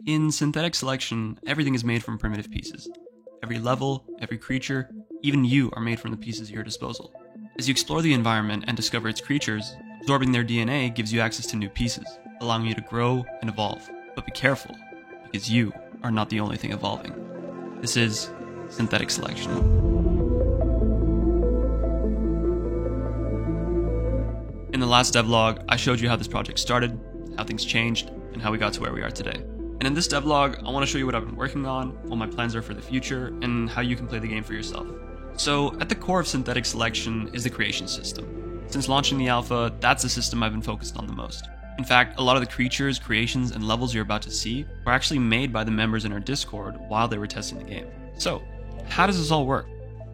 In synthetic selection, everything is made from primitive pieces. Every level, every creature, even you are made from the pieces at your disposal. As you explore the environment and discover its creatures, absorbing their DNA gives you access to new pieces, allowing you to grow and evolve. But be careful, because you are not the only thing evolving. This is synthetic selection. In the last devlog, I showed you how this project started, how things changed, and how we got to where we are today. And in this devlog, I want to show you what I've been working on, what my plans are for the future, and how you can play the game for yourself. So, at the core of synthetic selection is the creation system. Since launching the alpha, that's the system I've been focused on the most. In fact, a lot of the creatures, creations, and levels you're about to see were actually made by the members in our Discord while they were testing the game. So, how does this all work?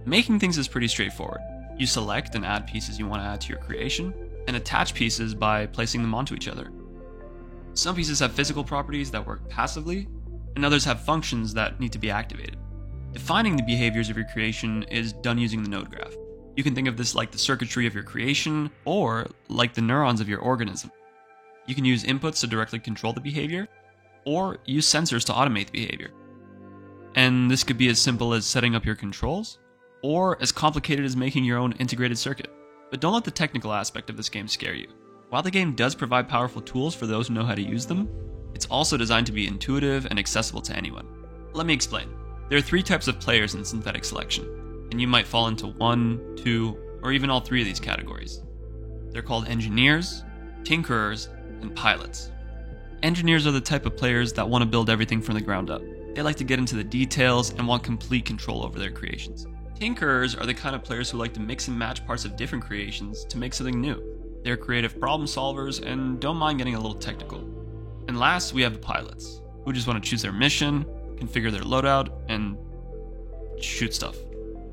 Making things is pretty straightforward. You select and add pieces you want to add to your creation, and attach pieces by placing them onto each other. Some pieces have physical properties that work passively, and others have functions that need to be activated. Defining the behaviors of your creation is done using the node graph. You can think of this like the circuitry of your creation, or like the neurons of your organism. You can use inputs to directly control the behavior, or use sensors to automate the behavior. And this could be as simple as setting up your controls, or as complicated as making your own integrated circuit. But don't let the technical aspect of this game scare you. While the game does provide powerful tools for those who know how to use them, it's also designed to be intuitive and accessible to anyone. Let me explain. There are 3 types of players in synthetic selection, and you might fall into 1, 2, or even all 3 of these categories. They're called engineers, tinkerers, and pilots. Engineers are the type of players that want to build everything from the ground up. They like to get into the details and want complete control over their creations. Tinkerers are the kind of players who like to mix and match parts of different creations to make something new. They're creative problem solvers and don't mind getting a little technical. And last, we have the pilots, who just want to choose their mission, configure their loadout, and shoot stuff.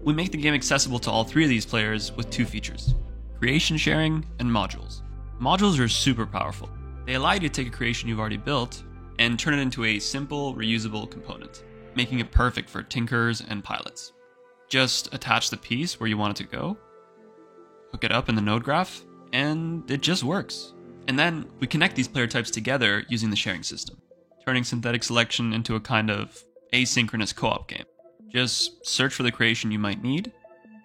We make the game accessible to all 3 of these players with 2 features: creation sharing and modules. Modules are super powerful. They allow you to take a creation you've already built and turn it into a simple, reusable component, making it perfect for tinkerers and pilots. Just attach the piece where you want it to go, hook it up in the node graph, and it just works. And then we connect these player types together using the sharing system, turning synthetic selection into a kind of asynchronous co-op game. Just search for the creation you might need,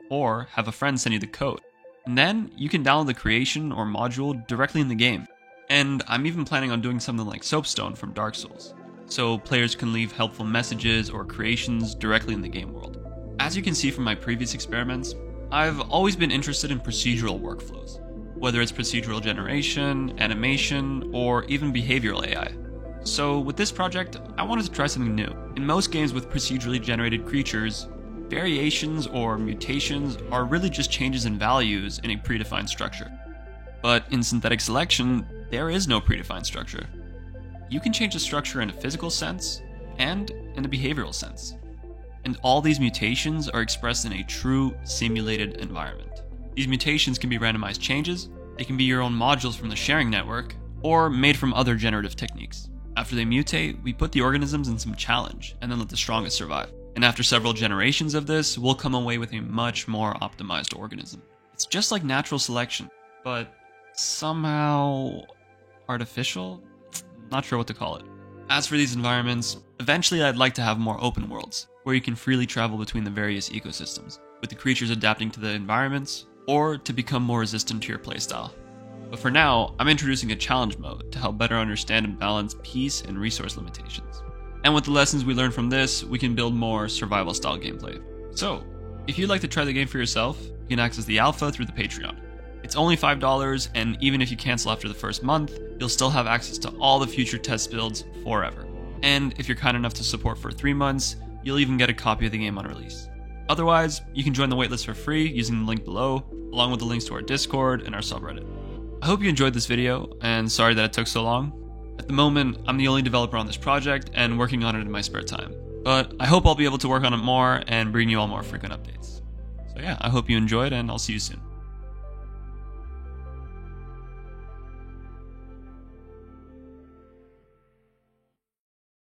or have a friend send you the code. And then you can download the creation or module directly in the game. And I'm even planning on doing something like Soapstone from Dark Souls, so players can leave helpful messages or creations directly in the game world. As you can see from my previous experiments, I've always been interested in procedural workflows, whether it's procedural generation, animation, or even behavioral AI. So with this project, I wanted to try something new. In most games with procedurally generated creatures, variations or mutations are really just changes in values in a predefined structure. But in synthetic selection, there is no predefined structure. You can change the structure in a physical sense and in a behavioral sense. And all these mutations are expressed in a true simulated environment. These mutations can be randomized changes, they can be your own modules from the sharing network, or made from other generative techniques. After they mutate, we put the organisms in some challenge, and then let the strongest survive. And after several generations of this, we'll come away with a much more optimized organism. It's just like natural selection, but somehow artificial? Not sure what to call it. As for these environments, eventually I'd like to have more open worlds, where you can freely travel between the various ecosystems, with the creatures adapting to the environments, or to become more resistant to your playstyle. But for now, I'm introducing a challenge mode to help better understand and balance peace and resource limitations. And with the lessons we learn from this, we can build more survival-style gameplay. So, if you'd like to try the game for yourself, you can access the alpha through the Patreon. It's only $5, and even if you cancel after the first month, you'll still have access to all the future test builds forever. And if you're kind enough to support for 3 months, you'll even get a copy of the game on release. Otherwise, you can join the waitlist for free using the link below, along with the links to our Discord and our subreddit. I hope you enjoyed this video, and sorry that it took so long. At the moment, I'm the only developer on this project and working on it in my spare time. But I hope I'll be able to work on it more and bring you all more frequent updates. So yeah, I hope you enjoyed, and I'll see you soon.